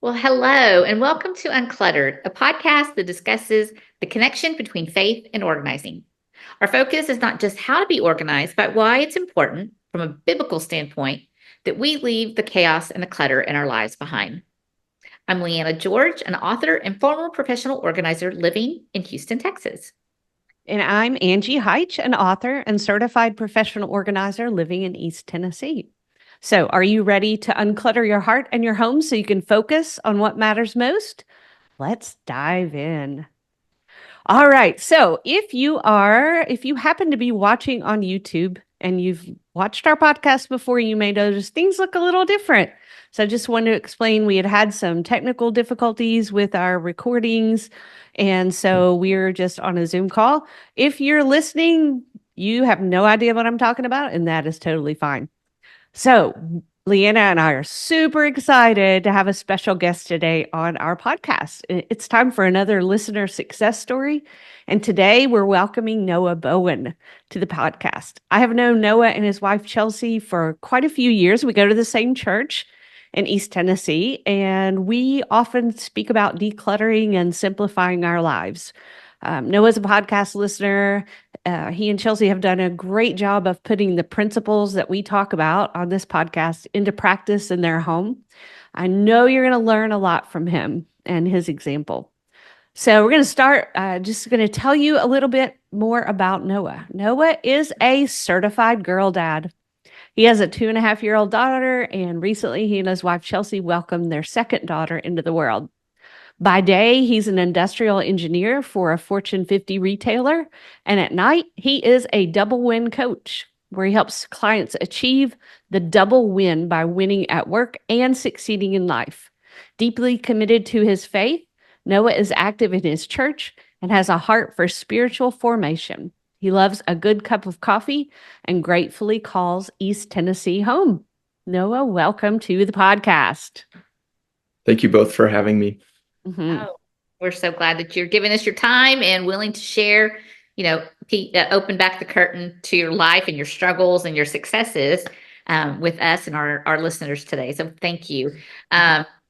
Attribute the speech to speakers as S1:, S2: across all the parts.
S1: Well, hello, and welcome to Uncluttered, a podcast that discusses the connection between faith and organizing. Our focus is not just how to be organized, but why it's important from a biblical standpoint that we leave the chaos and the clutter in our lives behind. I'm Liana George, an author and former professional organizer living in Houston, Texas.
S2: And I'm Angie Heitch, an author and certified professional organizer living in East Tennessee. So, are you ready to unclutter your heart and your home so you can focus on what matters most? Let's dive in. All right. So, if you happen to be watching on YouTube and you've watched our podcast before, you may notice things look a little different. So, I just wanted to explain we had some technical difficulties with our recordings. And so we're just on a Zoom call. If you're listening, you have no idea what I'm talking about, and that is totally fine. So, Liana and I are super excited to have a special guest today on our podcast. It's time for another listener success story. And today we're welcoming Noah Bowen to the podcast. I have known Noah and his wife, Chelsea, for quite a few years. We go to the same church in East Tennessee, and we often speak about decluttering and simplifying our lives. Noah's a podcast listener. He and Chelsea have done a great job of putting the principles that we talk about on this podcast into practice in their home. I know you're going to learn a lot from him and his example. So we're going to start, just going to tell you a little bit more about Noah. Noah is a certified girl dad. He has a 2.5-year-old daughter, and recently he and his wife, Chelsea, welcomed their second daughter into the world. By day, he's an industrial engineer for a Fortune 50 retailer, and at night, he is a double win coach where he helps clients achieve the double win by winning at work and succeeding in life. Deeply committed to his faith, Noah is active in his church and has a heart for spiritual formation. He loves a good cup of coffee and gratefully calls East Tennessee home. Noah, welcome to the podcast.
S3: Thank you both for having me.
S1: Mm-hmm. Oh, we're so glad that you're giving us your time and willing to share, open back the curtain to your life and your struggles and your successes with us and our listeners today. So thank you.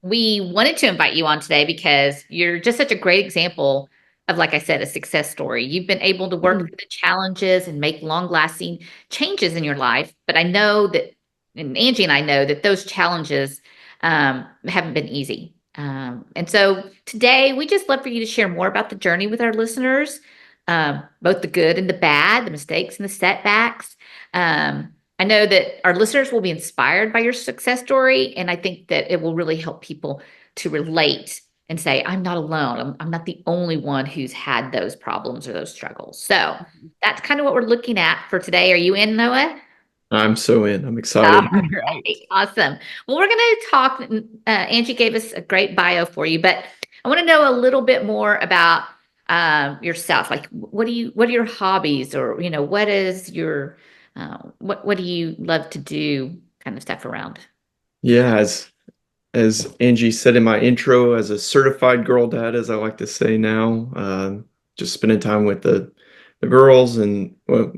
S1: We wanted to invite you on today because you're just such a great example of, like I said, a success story. You've been able to work through the challenges and make long-lasting changes in your life. But I know that, and Angie and I know that those challenges haven't been easy. And so today we just love for you to share more about the journey with our listeners, both the good and the bad, the mistakes and the setbacks. I know that our listeners will be inspired by your success story, and I think that it will really help people to relate and say, I'm not alone. I'm not the only one who's had those problems or those struggles. So that's kind of what we're looking at for today. Are you in, Noah?
S3: I'm so in. I'm excited.
S1: Right. Awesome. Well, we're going to talk. Angie gave us a great bio for you, but I want to know a little bit more about yourself. Like, what are your hobbies, or what is your what do you love to do, kind of stuff around?
S3: Yeah, as Angie said in my intro, as a certified girl dad, as I like to say now, just spending time with the girls, and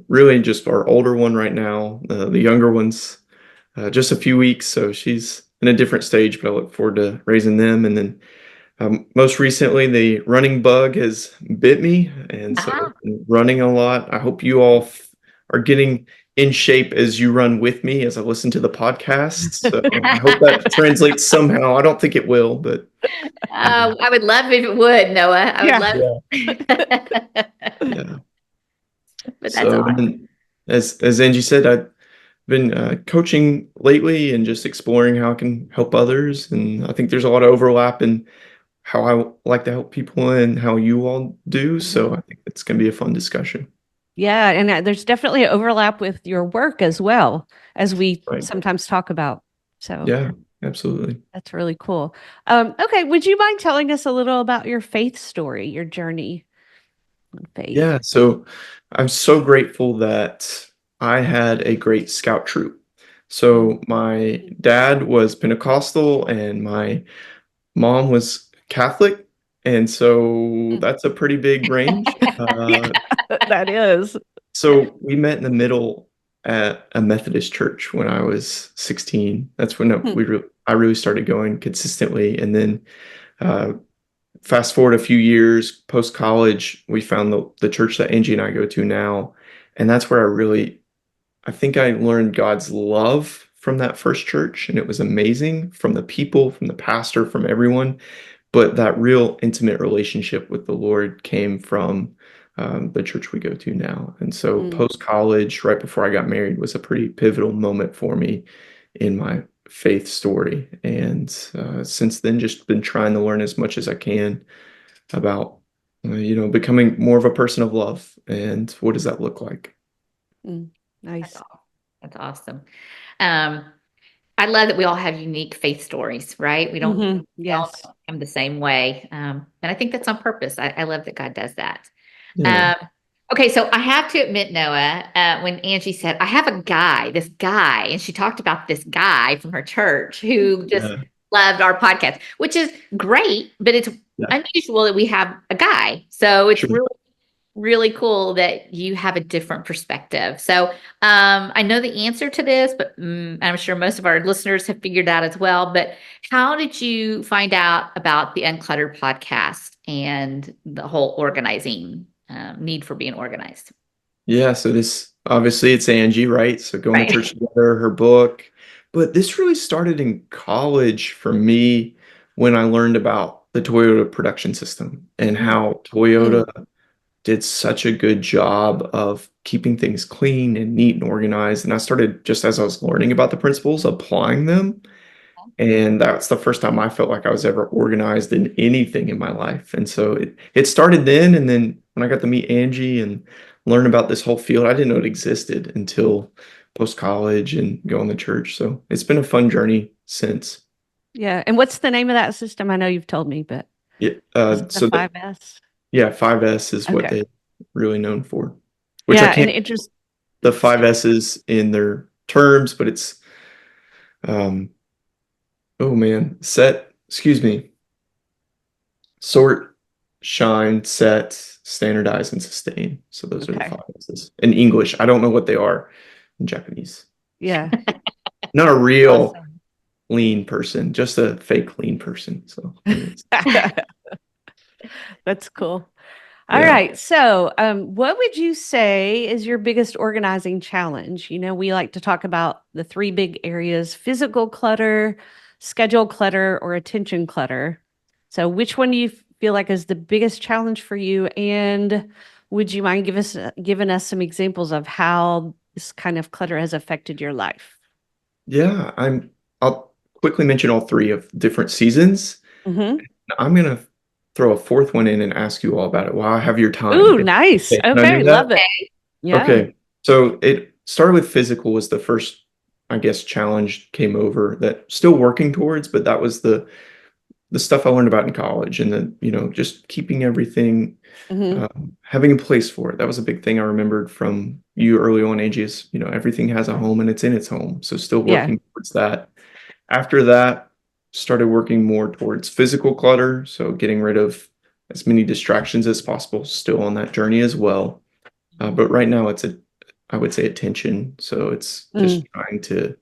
S3: really just our older one right now. The younger one's just a few weeks, so she's in a different stage, but I look forward to raising them. And then most recently, the running bug has bit me, and so I've been running a lot. I hope you all are getting in shape as you run with me as I listen to the podcast. So I hope that translates somehow. I don't think it will, but
S1: I would love if it would, Noah. I would love.
S3: Yeah.
S1: But that's all right.
S3: As Angie said, I've been coaching lately and just exploring how I can help others, and I think there's a lot of overlap in how I like to help people and how you all do. So I think it's going to be a fun discussion.
S2: Yeah, and there's definitely an overlap with your work as well, as we sometimes talk about. So
S3: yeah, absolutely.
S2: That's really cool. Okay, would you mind telling us a little about your faith story, your journey in faith?
S3: Yeah, so I'm so grateful that I had a great scout troop. So my dad was Pentecostal and my mom was Catholic. And so that's a pretty big range.
S2: Yeah, that is.
S3: So we met in the middle at a Methodist church when I was 16. That's when I really started going consistently. And then uh, fast forward a few years post college, we found the church that Angie and I go to now. And that's where I think I learned God's love from that first church. And it was amazing from the people, from the pastor, from everyone. But that real intimate relationship with the Lord came from the church we go to now. And so
S2: Mm.
S3: post college, right before I got married, was a pretty pivotal moment for me in my faith story. And since then, just been trying to learn as much as I can about, becoming more of a person of love. And what does that look like?
S2: Mm.
S1: That's
S2: Nice.
S1: awesome. That's awesome. Um, I love that we all have unique faith stories, right? We all
S2: Yes.
S1: don't come the same way. And I think that's on purpose. I love that God does that.
S3: Yeah.
S1: Um, okay, so I have to admit, Noah, when Angie said, I have this guy, and she talked about this guy from her church who just
S3: Yeah.
S1: loved our podcast, which is great, but it's
S3: Yeah.
S1: unusual that we have a guy. So it's
S3: Sure.
S1: really cool that you have a different perspective. So I know the answer to this, but I'm sure most of our listeners have figured out as well. But how did you find out about the Uncluttered podcast and the whole organizing need for being organized?
S3: Yeah, so this obviously it's Angie, right? So going to
S1: Right.
S3: church together, her book. But this really started in college for me when I learned about the Toyota production system and
S1: Mm,
S3: how Toyota
S2: Mm.
S3: did such a good job of keeping things clean and neat and organized. And I started just as I was learning about the principles, applying them. And that's the first time I felt like I was ever organized in anything in my life. And so it started then. And then when I got to meet Angie and learn about this whole field, I didn't know it existed until post college and going to church. So it's been a fun journey since.
S2: Yeah. And what's the name of that system? I know you've told me, but
S3: Yeah,
S2: is it the
S3: so
S2: 5S?
S3: yeah, 5S is what
S2: Okay.
S3: they're really known for, which I
S2: Yeah. And
S3: can't
S2: interest.
S3: the 5S's in their terms, but it's um oh man, excuse me, sort, shine, set, standardize, and sustain. So those are the
S2: Okay.
S3: 5S's. In English, I don't know what they are in Japanese.
S2: Yeah.
S3: Not a real
S1: awesome.
S3: lean person, just a fake lean person. So anyways,
S2: That's cool. All
S3: yeah.
S2: right. So, what would you say is your biggest organizing challenge? We like to talk about the three big areas: physical clutter, schedule clutter, or attention clutter. So, which one do you feel like is the biggest challenge for you? And would you mind giving us some examples of how this kind of clutter has affected your life?
S3: Yeah, I'll quickly mention all three of different seasons.
S2: Mm-hmm.
S3: I'm gonna throw a fourth one in and ask you all about it while I have your time.
S2: Ooh, nice.
S3: Okay, can I
S2: Okay,
S3: do that?
S2: love it. Yeah.
S3: Okay. So it started with physical was the first, I guess, challenge came over that still working towards, but that was the stuff I learned about in college and then, just keeping everything,
S2: Mm-hmm.
S3: having a place for it. That was a big thing I remembered from you early on, Angie, is, everything has a home and it's in its home. So still
S2: Yeah.
S3: working towards that. After that, started working more towards physical clutter. So getting rid of as many distractions as possible, still on that journey as well. But right now I would say attention. So it's just
S2: Mm.
S3: trying to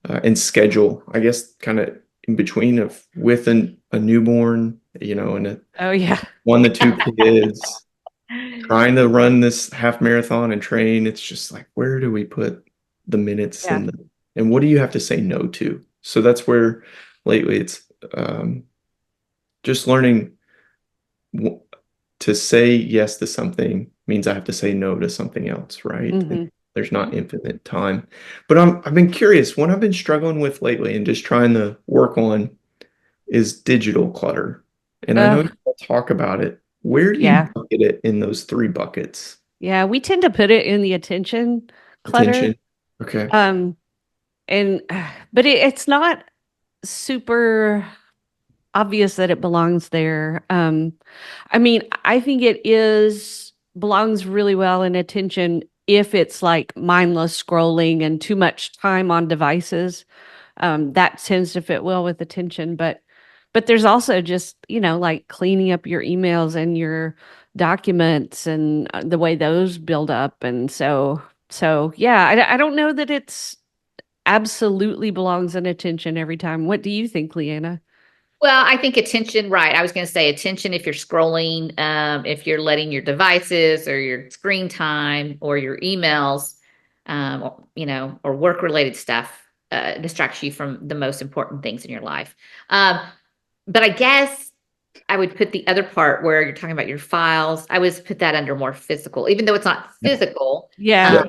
S3: and schedule, I guess, kind of in between of with a newborn, and
S2: Oh, yeah.
S3: 1 to 2 kids, trying to run this half marathon and train. It's just like, where do we put the minutes
S2: Yeah.
S3: and what do you have to say no to? So that's where lately it's um, just learning w- to say yes to something means I have to say no to something else, right? And
S2: Mm-hmm.
S3: there's not infinite time. But I've been curious, what I've been struggling with lately and just trying to work on is digital clutter. And I know you all talk about it. Where do you
S2: Yeah.
S3: bucket it in those three buckets?
S2: Yeah, we tend to put it in the attention clutter.
S3: Attention. Okay.
S2: Um, and but it's not super obvious that it belongs there. I mean, I think it is belongs really well in attention if it's like mindless scrolling and too much time on devices. That tends to fit well with attention, but there's also just, like cleaning up your emails and your documents and the way those build up. And so yeah, I don't know that it's absolutely belongs in attention every time. What do you think, Leanna?
S1: Well, I think attention, right. I was going to say attention if you're scrolling, if you're letting your devices or your screen time or your emails, or work related stuff distracts you from the most important things in your life. Um, but I guess I would put the other part where you're talking about your files. I would put that under more physical, even though it's not physical.
S2: Yeah,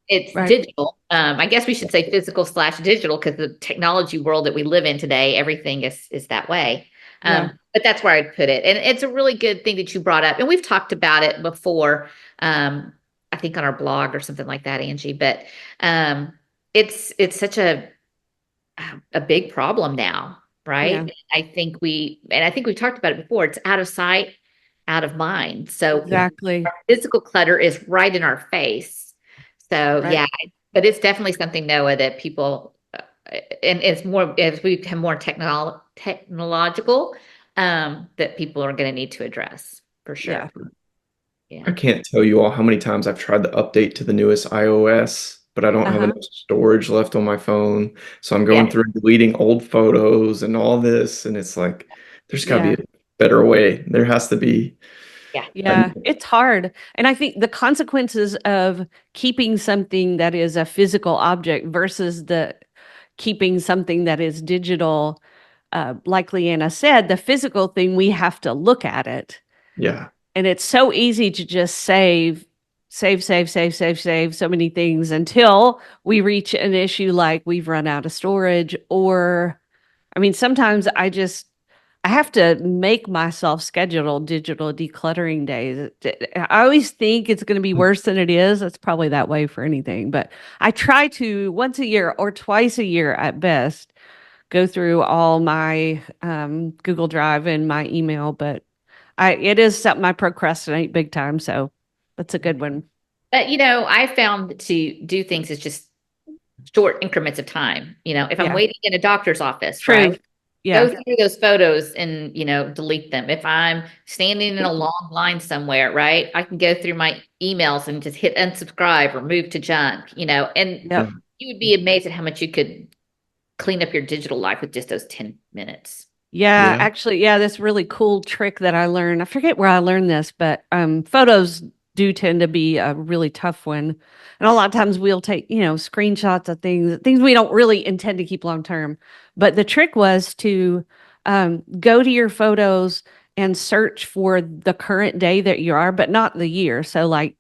S1: It's
S2: right.
S1: digital. I guess we should say physical/digital because the technology world that we live in today, everything is that way.
S2: Yeah.
S1: But that's where I'd put it. And it's a really good thing that you brought up. And we've talked about it before, I think on our blog or something like that, Angie. But it's such a big problem now,
S2: Yeah,
S1: right? I think we've talked about it before. It's out of sight, out of mind. So
S2: exactly.
S1: our physical clutter is right in our face. So
S2: Right.
S1: yeah, but it's definitely something, Noah, that people and it's more as we become more technological, that people are going to need to address for
S2: Yeah.
S1: sure.
S3: I
S1: Yeah.
S3: can't tell you all how many times I've tried to update to the newest iOS, but I don't have
S2: Uh-huh.
S3: enough storage left on my phone. So I'm
S1: Yeah.
S3: going through and deleting old photos and all this. And it's like, there's got to be
S2: Yeah.
S3: a better way. There has to be.
S1: Yeah.
S2: Yeah, it's hard. And I think the consequences of keeping something that is a physical object versus the keeping something that is digital, like Leanna said, the physical thing, we have to look at it.
S3: Yeah.
S2: And it's so easy to just save so many things until we reach an issue like we've run out of storage. Or, I mean, sometimes I have to make myself schedule digital decluttering days. I always think it's going to be worse than it is. It's probably that way for anything, but I try to once a year or twice a year at best go through all my Google Drive and my email. But it is something I procrastinate big time. So that's a good one.
S1: But I found that to do things is just short increments of time. If I'm
S2: Yeah,
S1: waiting in a doctor's office,
S2: true.
S1: right? Go
S2: Yeah,
S1: through those photos and delete them. If I'm standing in a long line somewhere, right, I can go through my emails and just hit unsubscribe or move to junk, and
S2: yep.
S1: you would be amazed at how much you could clean up your digital life with just those 10 minutes.
S2: Yeah,
S3: Yeah.
S2: actually, yeah, this really cool trick that I learned. I forget where I learned this, but photos do tend to be a really tough one. And a lot of times we'll take, screenshots of things we don't really intend to keep long term. But the trick was to go to your photos and search for the current day that you are, but not the year. So like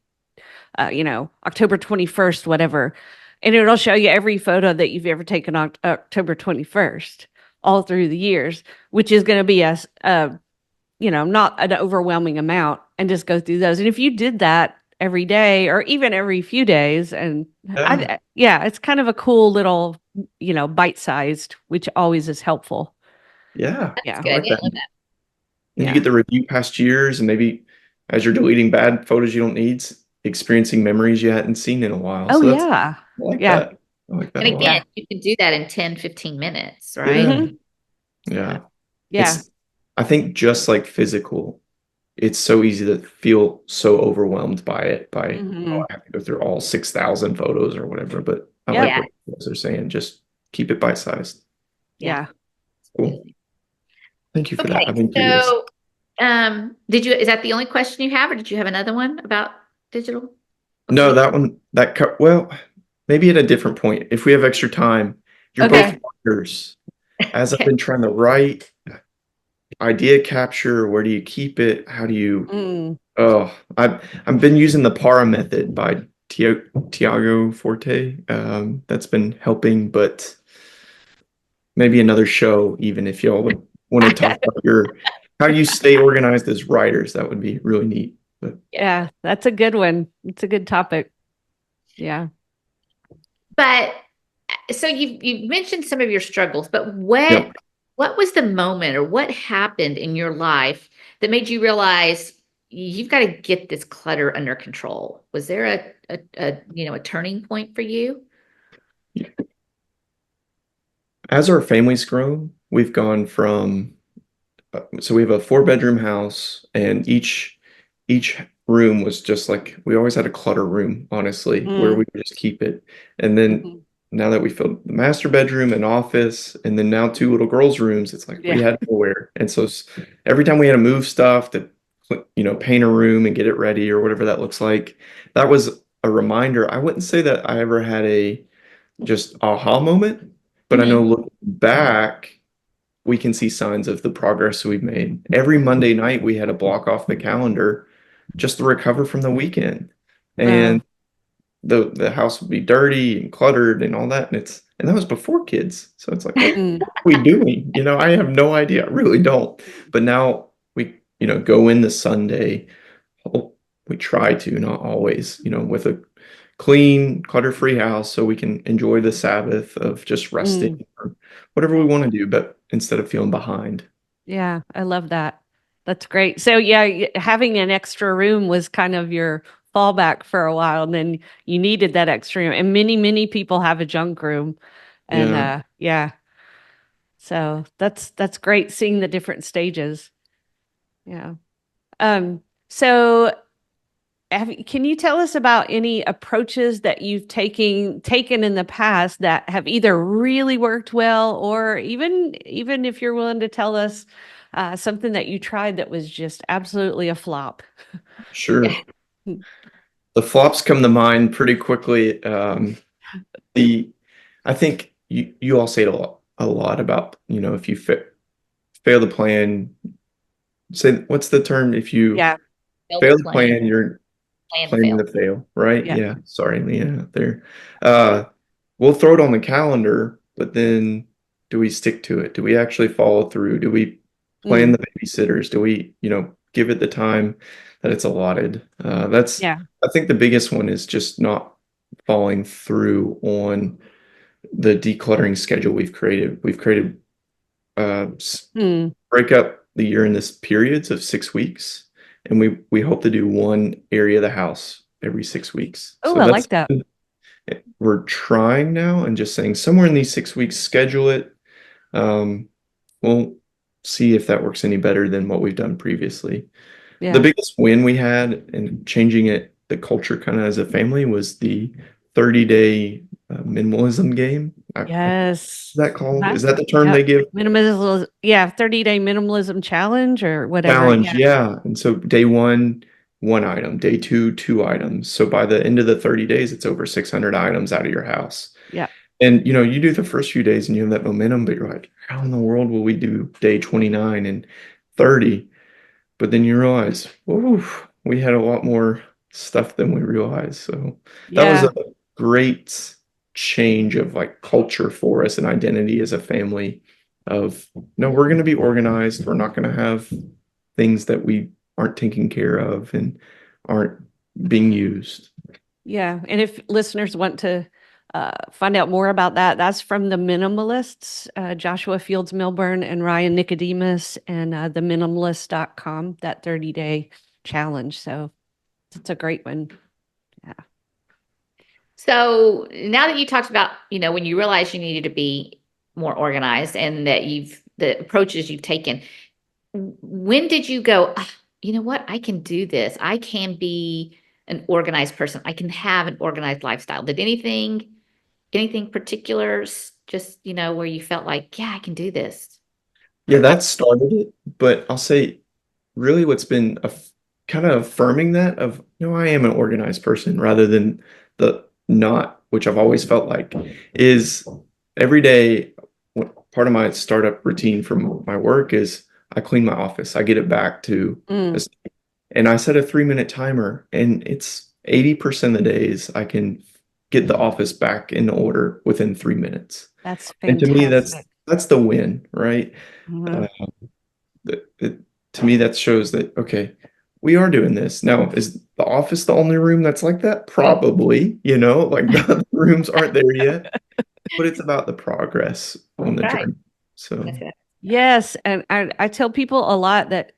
S2: October 21st, whatever. And it'll show you every photo that you've ever taken on October 21st, all through the years, which is going to be not an overwhelming amount, and just go through those. And if you did that every day or even every few days, and
S3: Yeah.
S2: yeah, it's kind of a cool little, bite-sized, which always is helpful.
S3: Yeah.
S1: That's
S2: Yeah.
S3: I
S1: good.
S3: like
S1: Yeah, I
S3: that.
S1: love that.
S3: And you
S2: Yeah.
S3: get the review past years, and maybe as you're deleting bad photos you don't need, experiencing memories you hadn't seen in a while.
S2: Oh,
S3: So I
S2: yeah.
S3: like
S2: Yeah.
S3: that. I like that
S1: And
S3: a lot.
S1: again,
S2: Yeah.
S1: you can do that in 10, 15 minutes, right?
S3: Yeah.
S2: Hmm.
S1: Yeah.
S3: Yeah.
S2: Yeah.
S3: It's, I think just like physical, it's so easy to feel so overwhelmed by it, oh,
S2: Hmm.
S3: I have to go through all 6,000 photos or whatever. But I like
S2: Yep.
S1: Yeah.
S3: what you guys are saying. Just keep it bite-sized.
S1: Yeah.
S2: Yeah.
S3: Cool. Thank you for that.
S1: Okay.
S3: I've been curious.
S1: So, is that the only question you have, or did you have another one about digital?
S3: No,
S1: Okay.
S3: that one, well, maybe at a different point. If we have extra time, you're both
S2: Okay.
S3: writers. As I've
S1: Okay.
S3: been trying to write, idea capture, where do you keep it? How do you,
S2: Mm.
S3: oh, I've been using the PARA method by Tiago Forte. That's been helping, but maybe another show, even if y'all would want to talk about how you stay organized as writers, that would be really neat. But
S1: Yeah.
S2: Yeah, that's a good one. It's a good topic. Yeah.
S1: But so you've mentioned some of your struggles, but
S3: yep.
S1: what was the moment or what happened in your life that made you realize you've got to get this clutter under control? Was there a turning point for you?
S3: As our family's grown, we've gone from so we have a four-bedroom house, and each room was just like we always had a clutter room, honestly, where
S2: Mm.
S3: we would just keep it. And then
S2: Mhm.
S3: now that we filled the master bedroom and office, and then now two little girls' rooms, it's like we
S2: Yeah.
S3: had nowhere. And so every time we had to move stuff to, paint a room and get it ready or whatever that looks like, that was a reminder. I wouldn't say that I ever had a just aha moment, but I know
S1: Mhm.
S3: looking back, we can see signs of the progress we've made. Every Monday night, we had to block off the calendar just to recover from the weekend.
S2: Wow.
S3: And the house would be dirty and cluttered and all that. And that was before kids. So it's like, what
S2: Mm.
S3: are we doing? I have no idea. I really don't. But now we, go in the Sunday. oh, We try to, not always, with a clean, clutter-free house so we can enjoy the Sabbath of just resting
S2: Mm.
S3: or whatever we want to do, but instead of feeling behind.
S2: Yeah, I love that. That's great. So yeah, having an extra room was kind of your fallback for a while, and then you needed that extra room. And many people have a junk room. And
S3: Yeah,
S2: yeah. So that's great seeing the different stages. Yeah. So can you tell us about any approaches that you've taken in the past that have either really worked well, or even if you're willing to tell us something that you tried that was just absolutely a flop?
S3: sure. The flops come to mind pretty quickly. The I think you all say it a lot about, if you fail the plan, say, what's the term? If you
S2: Yeah.
S1: Fail to
S3: fail the
S1: plan,
S3: plan, you're
S1: plan to
S3: planning
S1: fail.
S3: to fail, right?
S2: Yeah.
S3: Yeah. Sorry, Leanna, there. Uh, we'll throw it on the calendar, but then do we stick to it? Do we actually follow through? Do we plan
S2: Mm,
S3: the babysitters? Do we, give it the time that it's allotted?
S2: yeah.
S3: I think the biggest one is just not following through on the decluttering schedule we've created. We've created
S2: Mm.
S3: break up the year in this periods of 6 weeks, and we hope to do one area of the house every 6 weeks.
S2: Oh,
S3: So
S2: I
S3: that's
S2: like that.
S3: we're trying now and just saying somewhere in these 6 weeks, schedule it. Um, we'll see if that works any better than what we've done previously. The
S2: Yeah.
S3: biggest win we had in changing the culture kind of as a family was the 30-day minimalism game.
S2: Yes.
S3: Is that called?
S2: Uh-huh.
S3: Is that the term
S2: Yep.
S3: they give?
S2: Minimalism. Yeah. 30-day minimalism challenge or whatever.
S3: Challenge,
S2: Yeah.
S3: yeah. And so day one item, day two items. So by the end of the 30 days, it's over 600 items out of your house.
S2: Yeah.
S3: And you do the first few days and you have that momentum, but you're like, how in the world will we do day 29 and 30? But then you realize, whoa, we had a lot more stuff than we realized. So that was a
S2: Yeah.
S3: great change of like culture for us and identity as a family of no, we're going to be organized. We're not going to have things that we aren't taking care of and aren't being used.
S2: Yeah. And if listeners want to find out more about that, that's from the Minimalists, Joshua Fields Milburn and Ryan Nicodemus, and theminimalist.com, that 30-day challenge. So it's a great one. Yeah.
S1: So now that you talked about, when you realized you needed to be more organized and that the approaches you've taken, when did you go, "Ah, you know what? I can do this. I can be an organized person. I can have an organized lifestyle." Did anything particular, just, where you felt like, yeah, I can do this?
S3: Yeah, that started it. But I'll say really what's been kind of affirming that of no, I am an organized person rather than the not, which I've always felt like, is every day. Part of my startup routine from my work is I clean my office. I get it back to
S2: Mm,
S3: and I set a 3-minute timer, and it's 80% of the days I can get the office back in order within 3 minutes.
S2: that's
S3: And to me,
S2: fantastic.
S3: that's the win, right?
S2: Mhm.
S3: Uh, to me, that shows that, okay, we are doing this. Now, is the office the only room that's like that? Probably, like the other rooms aren't there yet, but it's about the progress on the
S1: Right.
S3: journey. So,
S1: That's it.
S2: Yes, and I tell people a lot that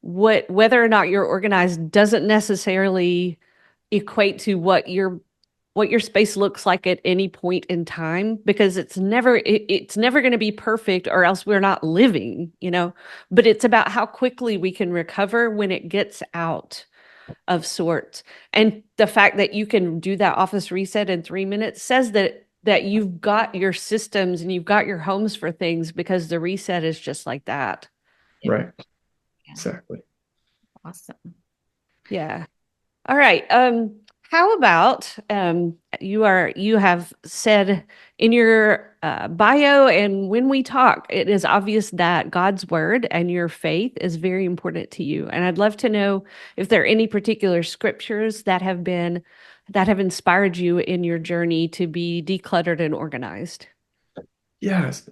S2: whether or not you're organized doesn't necessarily equate to what your space looks like at any point in time, because it's never going to be perfect, or else we're not living. But it's about how quickly we can recover when it gets out of sorts. And the fact that you can do that office reset in 3 minutes says that that you've got your systems and you've got your homes for things, because the reset is just like that.
S3: Right.
S1: Yeah.
S3: Exactly.
S1: Awesome.
S2: Yeah. All right. How about you have said in your bio and when we talk, it is obvious that God's word and your faith is very important to you. And I'd love to know if there are any particular scriptures that have inspired you in your journey to be decluttered and organized.
S3: Yes.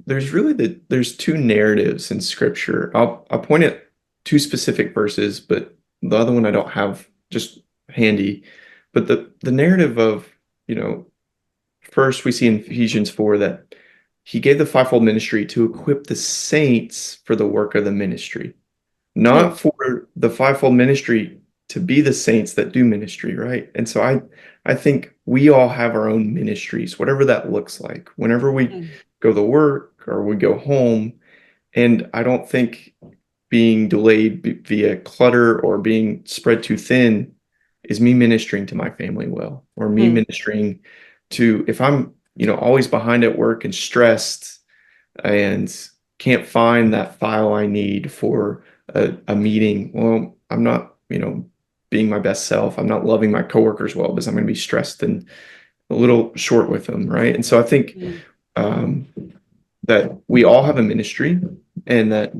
S3: There's two narratives in scripture. I'll point at two specific verses, but the other one I don't have just handy. But the narrative of, first we see in Ephesians 4 that he gave the fivefold ministry to equip the saints for the work of the ministry, not for the fivefold ministry to be the saints that do ministry, right? And so I think we all have our own ministries, whatever that looks like. Whenever we go to work or we go home, and I don't think being delayed via clutter or being spread too thin is me ministering to my family well, or me ministering to, if I'm, always behind at work and stressed and can't find that file I need for a meeting. Well, I'm not, being my best self. I'm not loving my coworkers well because I'm going to be stressed and a little short with them, right? And so I think um, that we all have a ministry, and that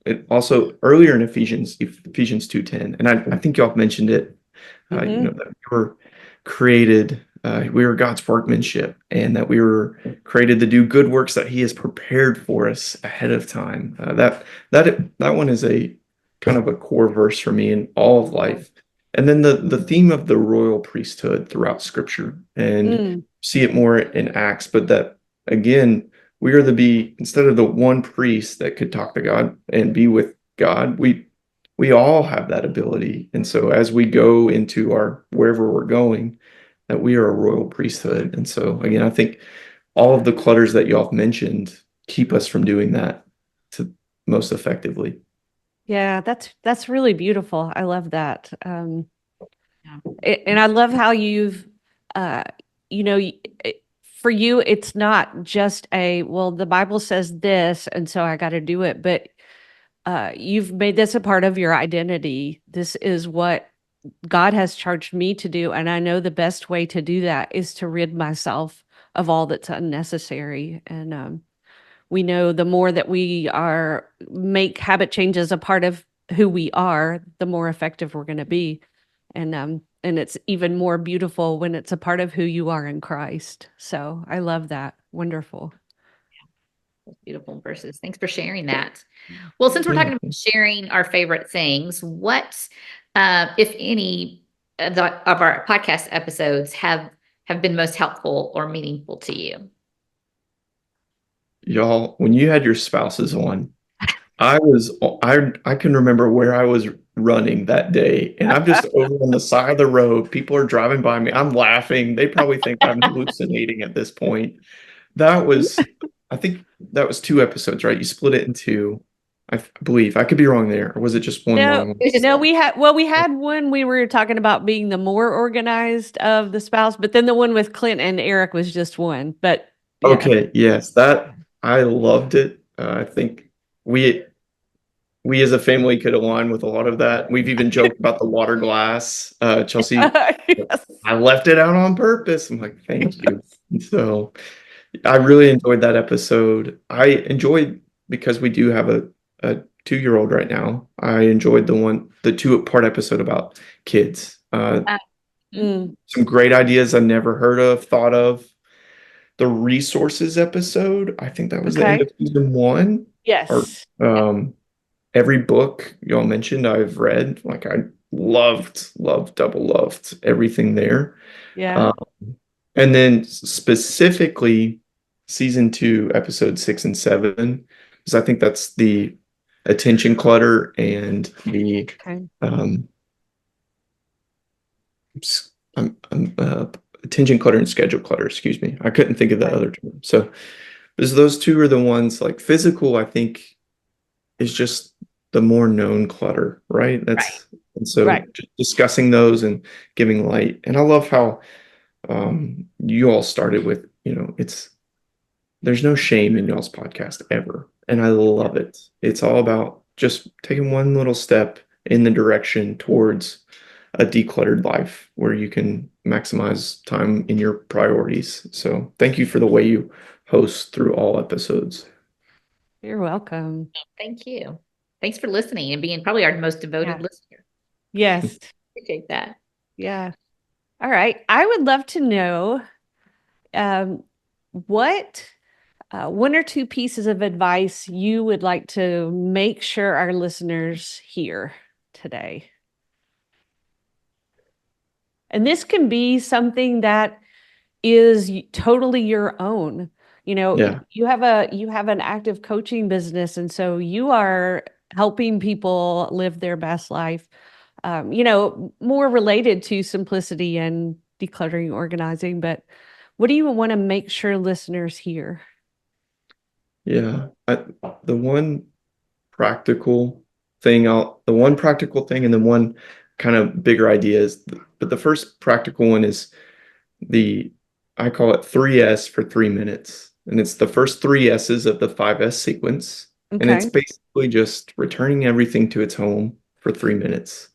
S3: it also earlier in Ephesians 2:10, and I think y'all mentioned it, that we were created, we were God's workmanship, and that we were created to do good works that He has prepared for us ahead of time. That one is a kind of a core verse for me in all of life. And then the theme of the royal priesthood throughout Scripture, and see it more in Acts, but that again, we are instead of the one priest that could talk to God and be with God, we all have that ability. And so as we go into wherever we're going, that we are a royal priesthood. And so again, I think all of the clutters that y'all have mentioned keep us from doing that to most effectively.
S2: Yeah, that's really beautiful. I love that.
S1: Yeah.
S2: And I love how you've, you know, for you, it's not just well, the Bible says this, and so I got to do it, but you've made this a part of your identity. This is what God has charged me to do. And I know the best way to do that is to rid myself of all that's unnecessary. And we know the more that make habit changes a part of who we are, the more effective we're going to be. And it's even more beautiful when it's a part of who you are in Christ. So I love that. Wonderful.
S1: Beautiful verses. Thanks for sharing that. Well, since we're talking about sharing our favorite things, what, if any, of our podcast episodes have been most helpful or meaningful to you?
S3: Y'all, when you had your spouses on, I can remember where I was running that day, and I'm just over on the side of the road. People are driving by me. I'm laughing. They probably think I'm hallucinating at this point. I think that was two episodes, right? You split it into, I believe. I could be wrong there. Or was it just one long one?
S2: No, we had one, we were talking about being the more organized of the spouse, but then the one with Clint and Eric was just one. But yeah.
S3: Okay, yes, I loved it. I think we as a family could align with a lot of that. We've even joked about the water glass. Chelsea,
S2: Yes.
S3: I left it out on purpose. I'm like, thank you. So I really enjoyed that episode. I enjoyed, because we do have a 2-year-old right now. I enjoyed the 2-part episode about kids. Some great ideas I never thought of. The resources episode, I think that was the end of season 1.
S2: Yes.
S3: Or every book y'all mentioned I've read. Like I double loved everything there.
S2: Yeah.
S3: And then specifically season 2, episode 6 and 7, because I think that's the attention clutter and the attention clutter and schedule clutter. Excuse me, I couldn't think of the other term. So those two are the ones. Like physical, I think, is just the more known clutter, right? And so just discussing those and giving light. And I love how you all started with, there's no shame in y'all's podcast ever. And I love it. It's all about just taking one little step in the direction towards a decluttered life where you can maximize time in your priorities. So thank you for the way you host through all episodes.
S2: You're welcome.
S1: Thank you. Thanks for listening and being probably our most devoted listener.
S2: Yes.
S1: Appreciate that.
S2: Yeah. All right. I would love to know what one or two pieces of advice you would like to make sure our listeners hear today. And this can be something that is totally your own.
S3: Yeah.
S2: You have an active coaching business, and so you are helping people live their best life. More related to simplicity and decluttering, organizing. But what do you want to make sure listeners hear?
S3: Yeah. The one practical the one practical thing and then one kind of bigger idea but the first practical one is I call it 3S for 3 minutes. And it's the first three S's of the 5S sequence. And it's
S2: Okay.
S3: basically just returning everything to its home for 3 minutes.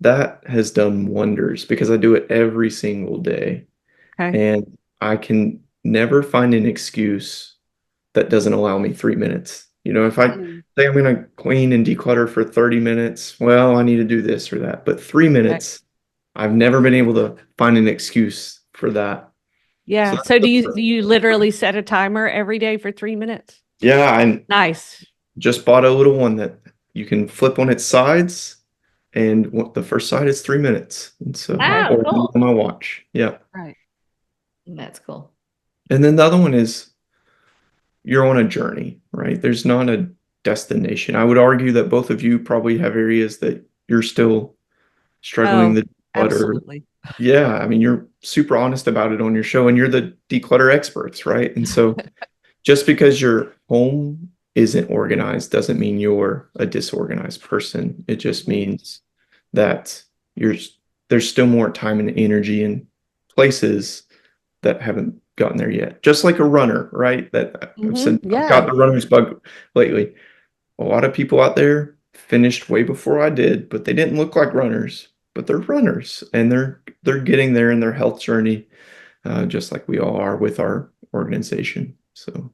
S3: That has done wonders because I do it every single day.
S2: Okay.
S3: And I can never find an excuse that doesn't allow me 3 minutes. If I say I'm going to clean and declutter for 30 minutes, well, I need to do this or that. But 3 minutes, I've never been able to find an excuse for that.
S2: Yeah. So do you literally set a timer every day for 3 minutes?
S3: Yeah, I
S2: Nice.
S3: just bought a little one that you can flip on its sides, and the first side is 3 minutes. And so
S1: Cool.
S3: on my watch. Yeah.
S2: Right.
S1: That's cool.
S3: And then the other one is you're on a journey, right? There's not a destination. I would argue that both of you probably have areas that you're still struggling to declutter.
S2: Absolutely.
S3: Yeah, I mean, you're super honest about it on your show, and you're the declutter experts, right? And so just because your home isn't organized doesn't mean you're a disorganized person. It just means that you're there's still more time and energy in places that haven't gotten there yet. Just like a runner, right? That I've said, I've got the runner's bug lately. A lot of people out there finished way before I did, but they didn't look like runners, but they're runners, and they're getting there in their health journey, just like we all are with our organization. So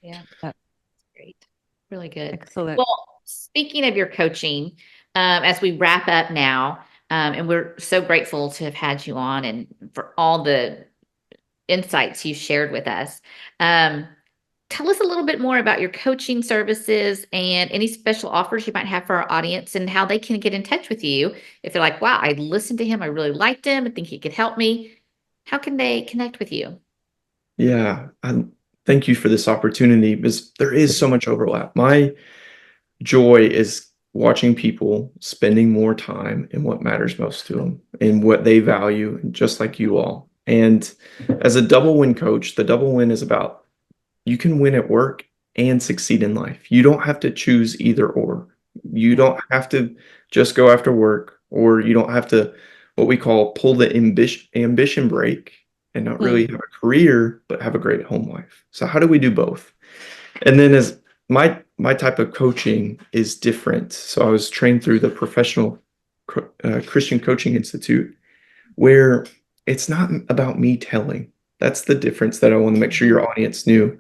S1: Yeah, that's great. Really good.
S2: Excellent.
S1: Well, speaking of your coaching, as we wrap up now, and we're so grateful to have had you on and for all the insights you shared with us. Tell us a little bit more about your coaching services and any special offers you might have for our audience and how they can get in touch with you. If they're like, wow, I listened to him, I really liked him, I think he could help me. How can they connect with you?
S3: yeah, thank you for this opportunity because there is so much overlap. My joy is watching people spending more time in what matters most to them and what they value, just like you all. And as a double win coach, the double win is about you can win at work and succeed in life. You don't have to choose either or. You don't have to just go after work, or you don't have to what we call pull the ambition brake and not really have a career, but have a great home life. So how do we do both? And then as my type of coaching is different. So I was trained through the Professional Christian Coaching Institute, where it's not about me telling. That's the difference that I want to make sure your audience knew.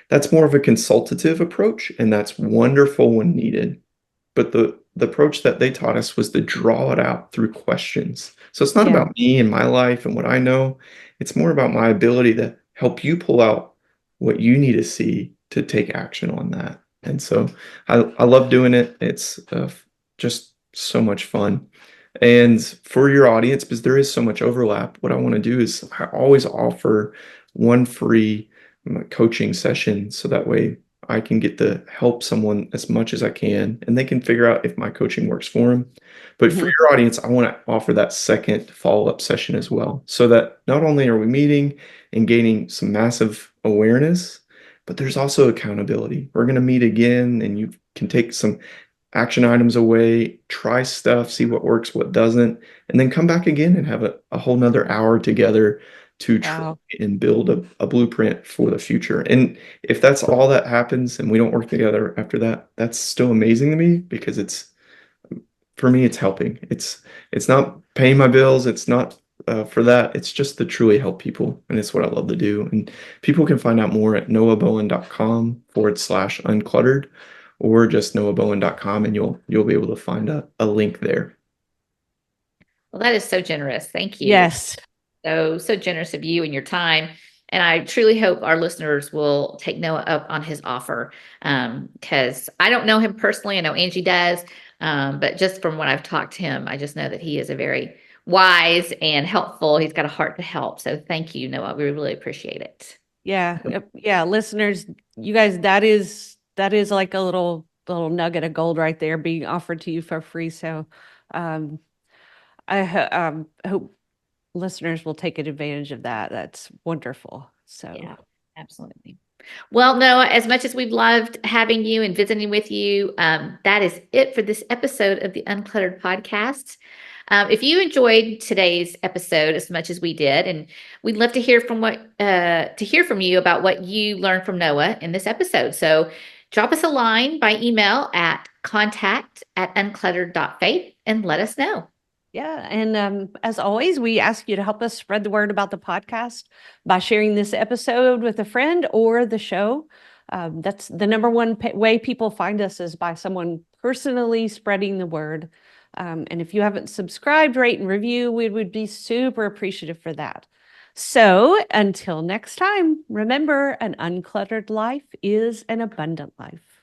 S3: That's more of a consultative approach, and that's wonderful when needed. But the approach that they taught us was to draw it out through questions. So it's not about me and my life and what I know. It's more about my ability to help you pull out what you need to see to take action on that. And so I love doing it. It's just so much fun. And for your audience, because there is so much overlap, what I want to do is I always offer one free coaching session so that way I can get to help someone as much as I can and they can figure out if my coaching works for them. But for your audience, I want to offer that second follow-up session as well so that not only are we meeting and gaining some massive awareness, but there's also accountability. We're going to meet again and you can take some action items away, try stuff, see what works, what doesn't, and then come back again and have a whole nother hour together to
S2: Wow.
S3: try and build a blueprint for the future. And if that's all that happens and we don't work together after that, that's still amazing to me because it's for me, it's helping. It's not paying my bills. It's not for that. It's just to truly help people, and it's what I love to do. And people can find out more at noahbowen.com/uncluttered, or just noahbowen.com, and you'll be able to find a link there.
S1: Well, that is so generous. Thank you.
S2: Yes.
S1: So generous of you and your time. And I truly hope our listeners will take Noah up on his offer. Because I don't know him personally. I know Angie does. But just from what I've talked to him, I just know that he is a very wise and helpful. He's got a heart to help. So thank you, Noah. We really appreciate it.
S2: Yeah. Yeah. Listeners, you guys, that is like a little nugget of gold right there being offered to you for free. So um, hope listeners will take advantage of that. That's wonderful. So
S1: Yeah, absolutely. Well, Noah, as much as we've loved having you and visiting with you, that is it for this episode of the Uncluttered podcast. If you enjoyed today's episode as much as we did, and we'd love to hear from you about what you learned from Noah in this episode. So drop us a line by email at contact@uncluttered.faith and let us know.
S2: yeah. And as always, we ask you to help us spread the word about the podcast by sharing this episode with a friend or the show. That's the number one way people find us is by someone personally spreading the word. And if you haven't subscribed, rate, and review, we would be super appreciative for that. So until next time, remember, an uncluttered life is an abundant life.